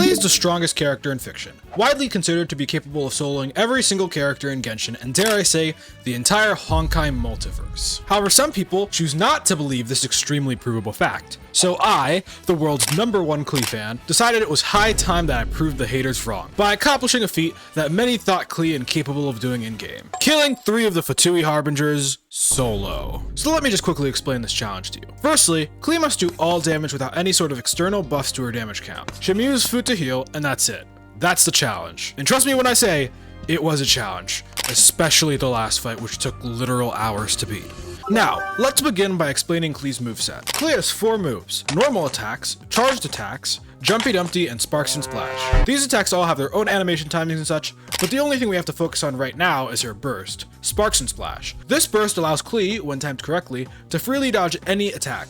Klee is the strongest character in fiction, widely considered to be capable of soloing every single character in Genshin and, dare I say, the entire Honkai multiverse. However, some people choose not to believe this extremely provable fact. So I, the world's #1 Klee fan, decided it was high time that I proved the haters wrong by accomplishing a feat that many thought Klee incapable of doing in-game: killing 3 of the Fatui Harbingers solo. So let me just quickly explain this challenge to you. Firstly, Klee must do all damage without any sort of external buffs to her damage count. She'll use food to heal, and that's it. That's the challenge. And trust me when I say, it was a challenge, especially the last fight, which took literal hours to beat. Now, let's begin by explaining Klee's moveset. Klee has 4 moves: normal attacks, charged attacks, Jumpy Dumpty, and Sparks and Splash. These attacks all have their own animation timings and such, but the only thing we have to focus on right now is her burst, Sparks and Splash. This burst allows Klee, when timed correctly, to freely dodge any attack.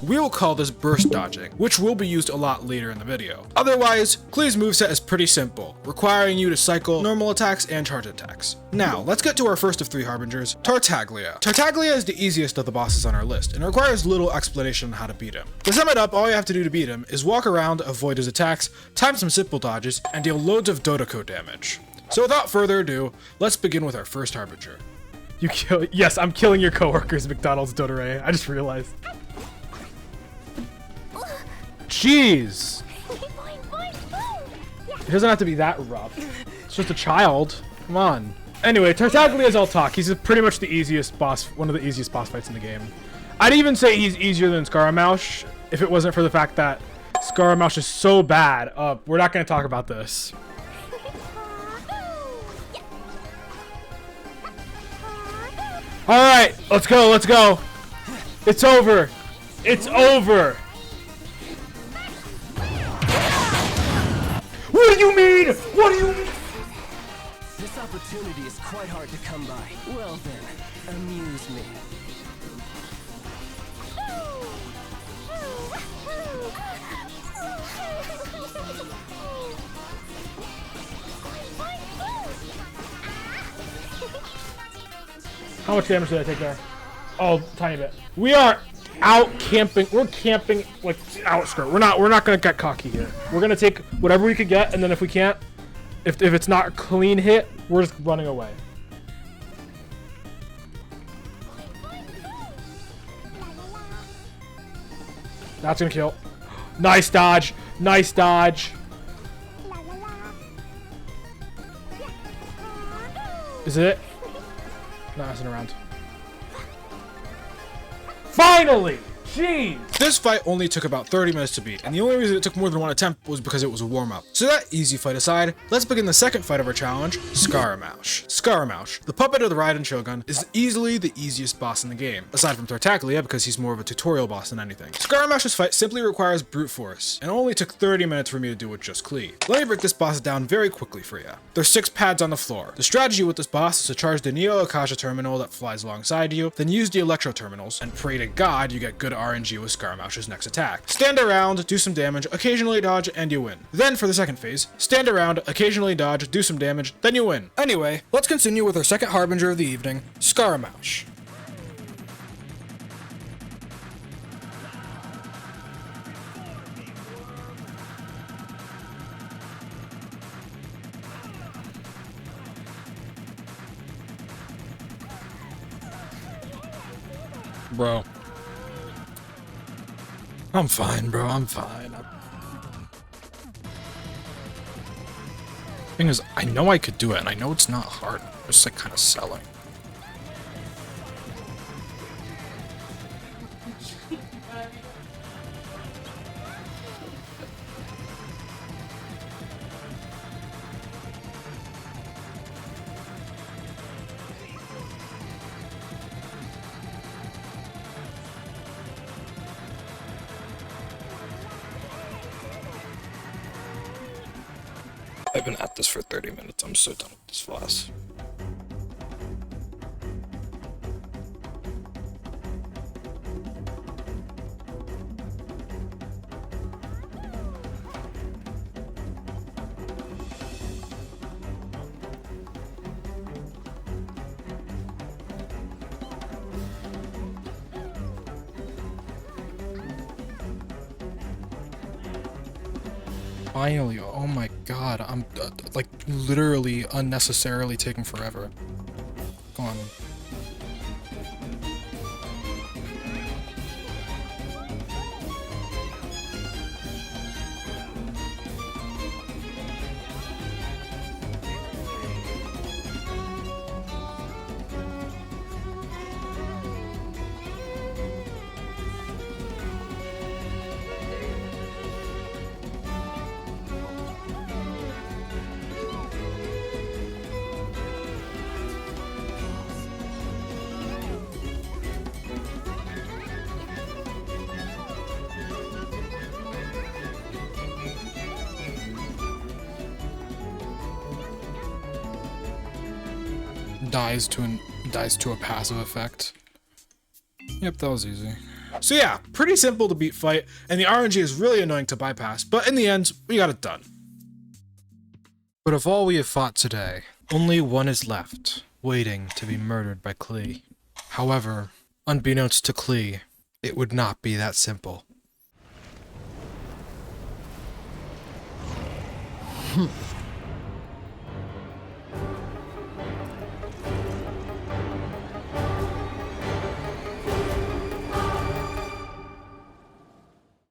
We will call this burst dodging, which will be used a lot later in the video. Otherwise, Klee's moveset is pretty simple, requiring you to cycle normal attacks and charge attacks. Now, let's get to our first of 3 Harbingers, Tartaglia. Tartaglia is the easiest of the bosses on our list, and requires little explanation on how to beat him. To sum it up, all you have to do to beat him is walk around, avoid his attacks, time some simple dodges, and deal loads of Dodoko damage. So without further ado, let's begin with our first Harbinger. Yes, I'm killing your coworkers, McDonald's Dodore. I just realized. Jeez! It doesn't have to be that rough. It's just a child. Come on. Anyway, Tartaglia is all talk. He's pretty much the easiest boss, one of the easiest boss fights in the game. I'd even say he's easier than Scaramouche if it wasn't for the fact that Scaramouche is so bad. We're not going to talk about this. Alright, let's go, let's go. It's over. It's over. What do you mean? What do you mean? This opportunity is quite hard to come by. Well then, amuse me. How much damage did I take there? Oh, tiny bit. We are out camping. We're camping like outskirt. We're not gonna get cocky here. We're gonna take whatever we could get, and then if we can't, if it's not a clean hit, we're just running away. That's gonna kill. Nice dodge. Nice dodge. Is it? Not messing around. Finally! Jeez! This fight only took about 30 minutes to beat, and the only reason it took more than 1 attempt was because it was a warm-up. So that easy fight aside, let's begin the second fight of our challenge, Scaramouche. Scaramouche, the puppet of the Raiden Shogun, is easily the easiest boss in the game, aside from Tartaglia because he's more of a tutorial boss than anything. Scaramouche's fight simply requires brute force, and only took 30 minutes for me to do with just Klee. Let me break this boss down very quickly for you. There's 6 pads on the floor. The strategy with this boss is to charge the Neo Akasha terminal that flies alongside you, then use the Electro terminals, and pray to God you get good RNG with Scaramouche's next attack. Stand around, do some damage, occasionally dodge, and you win. Then for the second phase, stand around, occasionally dodge, do some damage, then you win. Anyway, let's continue with our second Harbinger of the evening, Scaramouche. Bro. I'm fine, bro. I'm fine. Thing is, I know I could do it, and I know it's not hard. I'm just like kind of selling. I've been at this for 30 minutes. I'm so done with this class. Finally, oh my god, I'm like literally unnecessarily taking forever. Go on. Dies to a passive effect. Yep, that was easy. So yeah, pretty simple to beat fight, and the RNG is really annoying to bypass, but in the end, we got it done. But of all we have fought today, only one is left, waiting to be murdered by Klee. However, unbeknownst to Klee, it would not be that simple.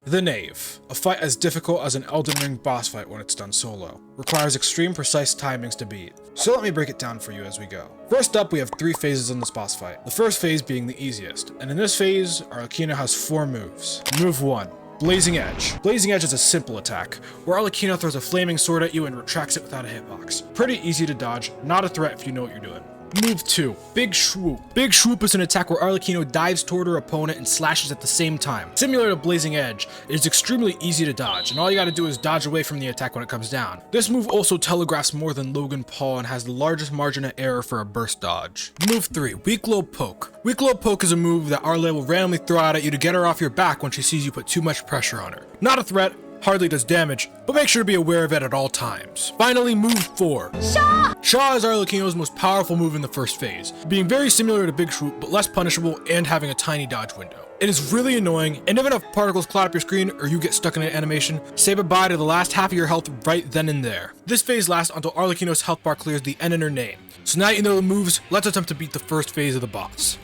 The Knave, a fight as difficult as an Elden Ring boss fight when it's done solo, requires extreme precise timings to beat. So let me break it down for you as we go. First up, we have 3 phases in this boss fight, the first phase being the easiest, and in this phase, Arlechinno has 4 moves. Move 1. Blazing Edge. Blazing Edge is a simple attack, where Arlechinno throws a flaming sword at you and retracts it without a hitbox. Pretty easy to dodge, not a threat if you know what you're doing. Move 2. Big Swoop. Big Swoop is an attack where Arlechinno dives toward her opponent and slashes at the same time. Similar to Blazing Edge, it is extremely easy to dodge, and all you gotta do is dodge away from the attack when it comes down. This move also telegraphs more than Logan Paul and has the largest margin of error for a burst dodge. Move 3. Weak Low Poke. Weak Low Poke is a move that Arle will randomly throw out at you to get her off your back when she sees you put too much pressure on her. Not a threat, hardly does damage, but make sure to be aware of it at all times. Finally, move 4. Shaw! Shaw is Arlechinno's most powerful move in the first phase, being very similar to Big Swoop, but less punishable and having a tiny dodge window. It is really annoying, and if enough particles cloud up your screen or you get stuck in an animation, say bye-bye to the last half of your health right then and there. This phase lasts until Arlechinno's health bar clears the N in her name. So now you know the moves, let's attempt to beat the first phase of the boss.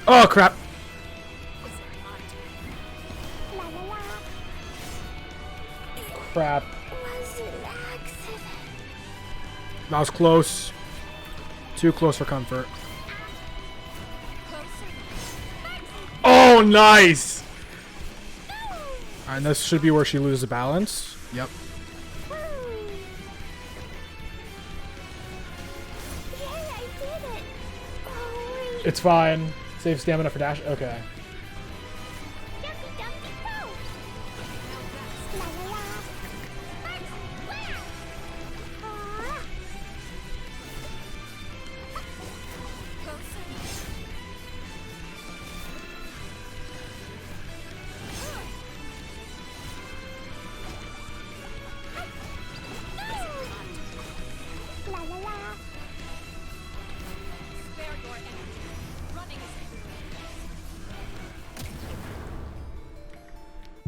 Oh crap! Crap. That was close. Too close for comfort. Oh, nice! Alright, this should be where she loses balance. Yep. It's fine. Save stamina for dash. Okay.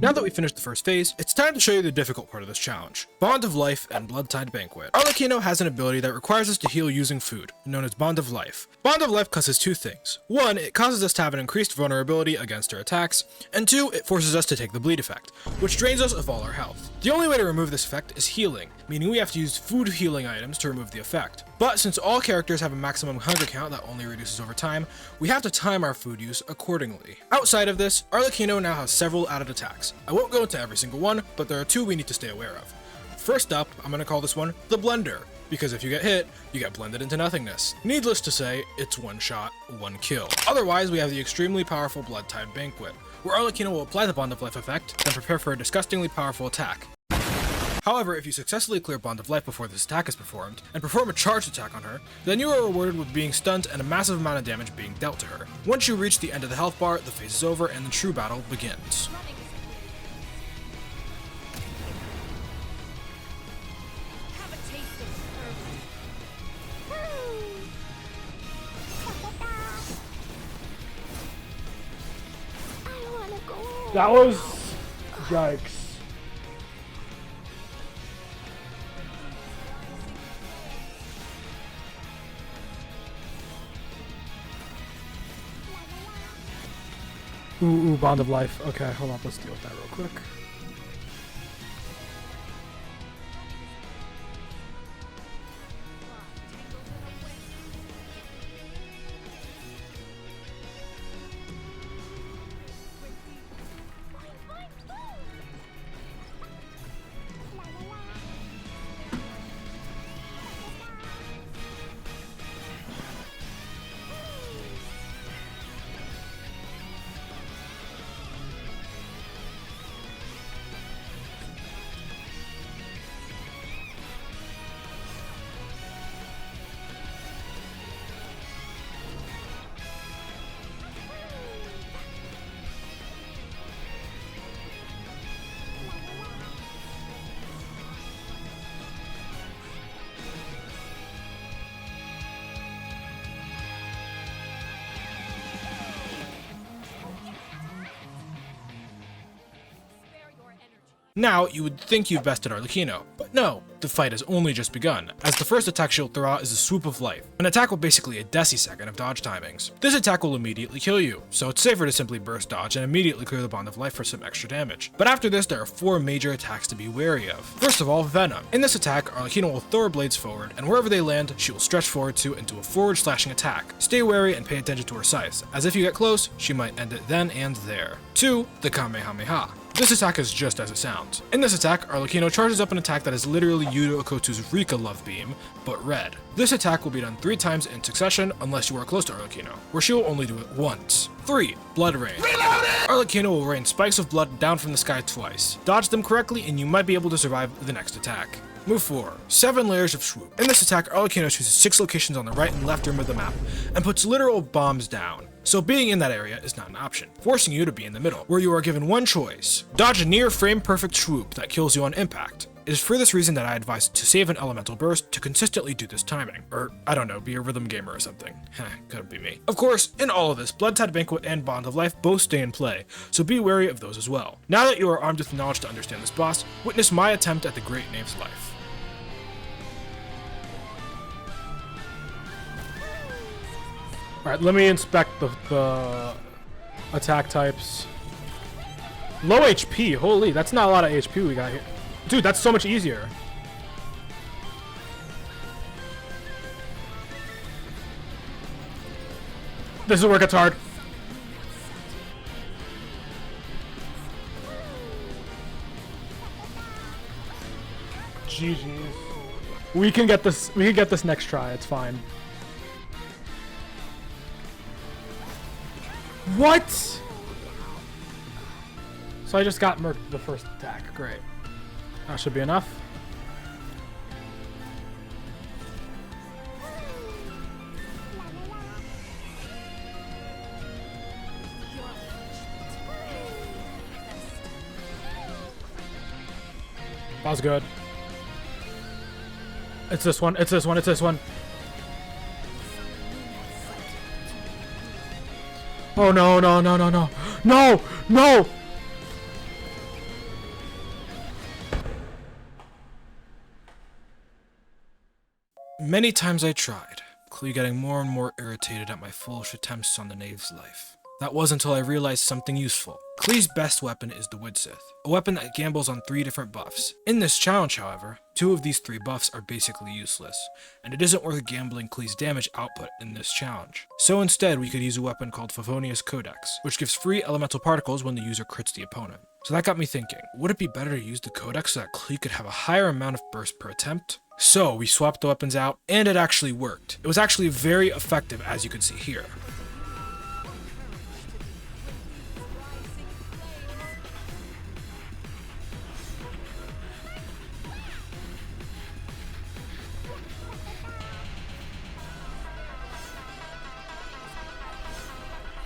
Now that we finished the first phase, it's time to show you the difficult part of this challenge, Bond of Life and Bloodtide Banquet. Arlechinno has an ability that requires us to heal using food, known as Bond of Life. Bond of Life causes 2 things. 1, it causes us to have an increased vulnerability against her attacks, and 2, it forces us to take the bleed effect, which drains us of all our health. The only way to remove this effect is healing, meaning we have to use food healing items to remove the effect. But since all characters have a maximum hunger count that only reduces over time, we have to time our food use accordingly. Outside of this, Arlechinno now has several added attacks. I won't go into every single one, but there are 2 we need to stay aware of. First up, I'm going to call this one the Blender, because if you get hit, you get blended into nothingness. Needless to say, it's 1 shot, 1 kill. Otherwise, we have the extremely powerful Bloodtide Banquet, where Arlechinno will apply the Bond of Life effect, then prepare for a disgustingly powerful attack. However, if you successfully clear Bond of Life before this attack is performed, and perform a charged attack on her, then you are rewarded with being stunned and a massive amount of damage being dealt to her. Once you reach the end of the health bar, the phase is over and the true battle begins. That was... yikes. Ooh, Bond of Life. Okay, hold on, let's deal with that real quick. Now, you would think you've bested Arlechinno, but no, the fight has only just begun, as the first attack she'll throw out is a Swoop of Life, an attack with basically a decisecond of dodge timings. This attack will immediately kill you, so it's safer to simply burst dodge and immediately clear the Bond of Life for some extra damage. But after this, there are 4 major attacks to be wary of. First of all, Venom. In this attack, Arlechinno will throw her blades forward, and wherever they land, she will stretch forward to into a forward slashing attack. Stay wary and pay attention to her size, as if you get close, she might end it then and there. 2. The Kamehameha. This attack is just as it sounds. In this attack, Arlechinno charges up an attack that is literally Yudo Okoto's Rika Love Beam, but red. This attack will be done 3 times in succession unless you are close to Arlechinno, where she will only do it once. 3. Blood Rain. Arlechinno will rain spikes of blood down from the sky twice. Dodge them correctly and you might be able to survive the next attack. Move 4. 7 layers of swoop. In this attack, Arlechinno chooses 6 locations on the right and left rim of the map, and puts literal bombs down. So being in that area is not an option, forcing you to be in the middle, where you are given one choice. Dodge a near frame perfect swoop that kills you on impact. It is for this reason that I advise to save an elemental burst to consistently do this timing. Or, I don't know, be a rhythm gamer or something. Couldn't be me. Of course, in all of this, Bloodtide Banquet and Bond of Life both stay in play, so be wary of those as well. Now that you are armed with knowledge to understand this boss, witness my attempt at the great Knave's life. Alright, let me inspect the attack types. Low HP, holy, that's not a lot of HP we got here. Dude, that's so much easier. This is where it gets hard. GG's. We can get this next try, it's fine. What? So I just got murked the first attack. Great. That should be enough. That was good. It's this one. It's this one. It's this one. Oh no, no, no, no, no. No! No! Many times I tried, Klee getting more and more irritated at my foolish attempts on the Knave's life. That was until I realized something useful. Klee's best weapon is the Moveset, a weapon that gambles on 3 different buffs. In this challenge, however, 2 of these 3 buffs are basically useless, and it isn't worth gambling Klee's damage output in this challenge. So instead, we could use a weapon called Favonius Codex, which gives free elemental particles when the user crits the opponent. So that got me thinking, would it be better to use the Codex so that Klee could have a higher amount of burst per attempt? So we swapped the weapons out, and it actually worked. It was actually very effective, as you can see here.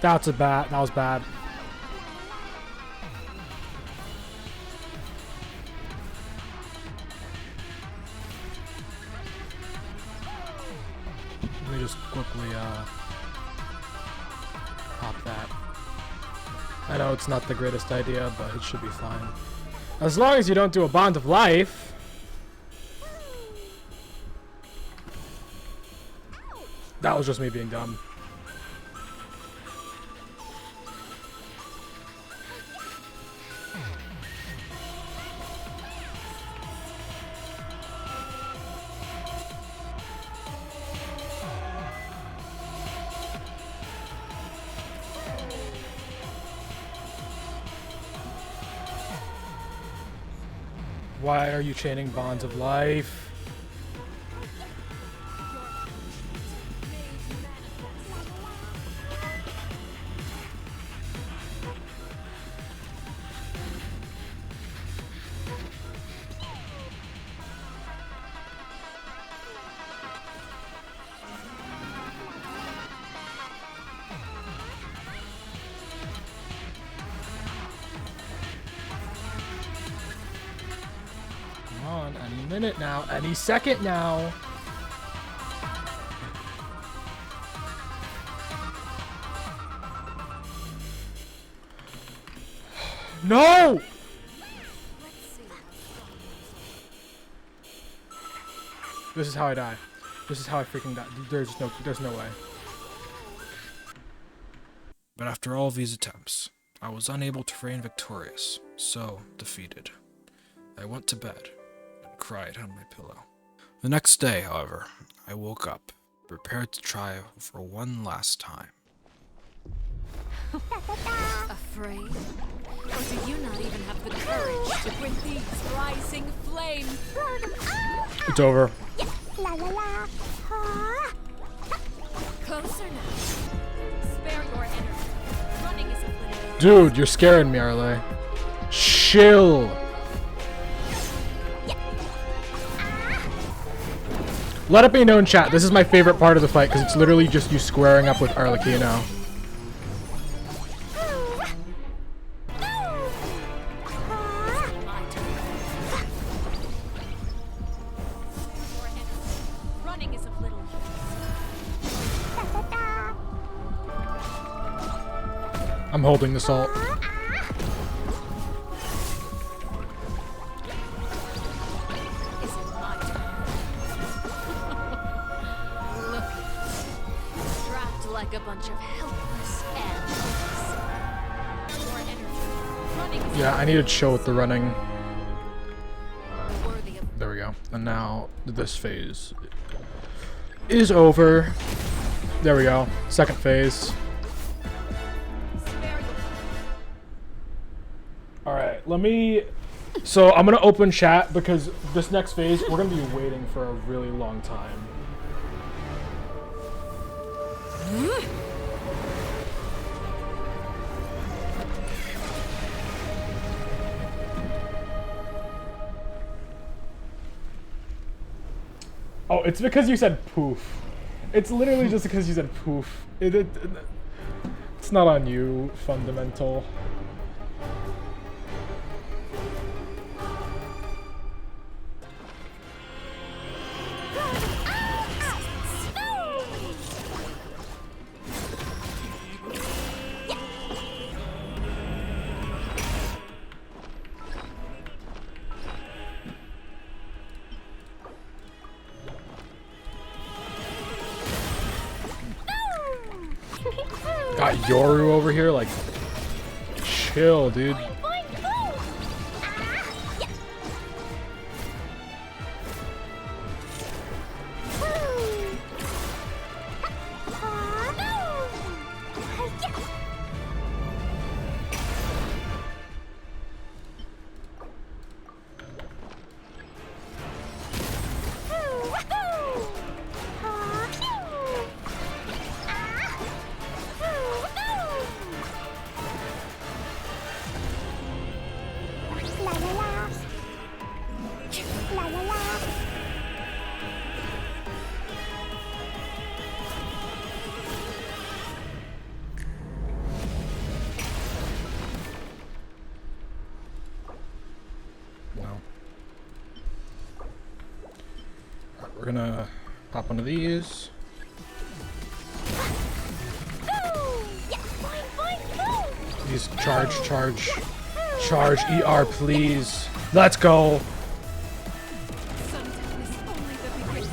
That was bad. Let me just quickly pop that. I know it's not the greatest idea, but it should be fine. As long as you don't do a bond of life. That was just me being dumb. Why are you chaining bonds of life? Any minute now, any second now. No! This is how I die. This is how I freaking die. There's no way. But after all of these attempts, I was unable to reign victorious, so defeated. I went to bed and cried on my pillow. The next day, however, I woke up, prepared to try for one last time. Afraid? Or do you not even have the courage to bring these rising flames? It's over. Closer now. Spare your energy. Running is a little... Dude, you're scaring me, Arle. Chill. Let it be known, chat, this is my favorite part of the fight because it's literally just you squaring up with Arlechinno. Running is of little I'm holding the salt. like a bunch of helpless animals. More energy. Running is Yeah, I need to chill with the running. worthy of There we go. And now this phase is over. There we go. Second phase. spare your Alright, let me... So I'm going to open chat because this next phase, we're going to be waiting for a really long time. Oh, it's because you said poof. It's literally just because you said poof. It's not on you, Fundamental. Got Yoru over here, like, chill, dude. we're gonna pop one of these. Please charge ER, please. Let's go. Sometimes only the beginning.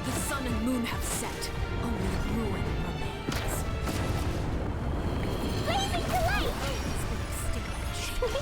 The sun and moon have set. Only ruin remains. Blazing delight! It's been extinguished.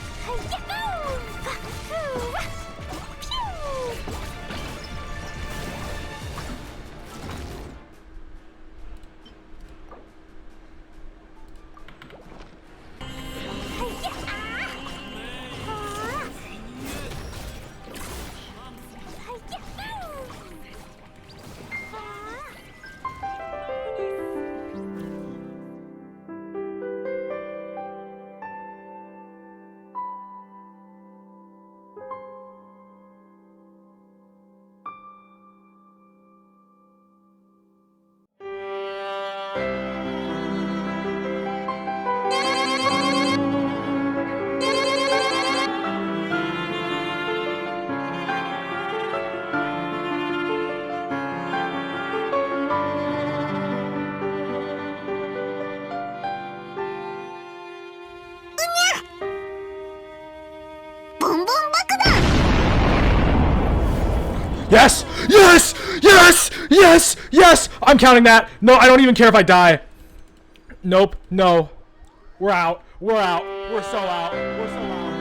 Yes! Yes! Yes! Yes! Yes! I'm counting that. No, I don't even care if I die. Nope. No. We're out. We're out. We're so out. We're so out.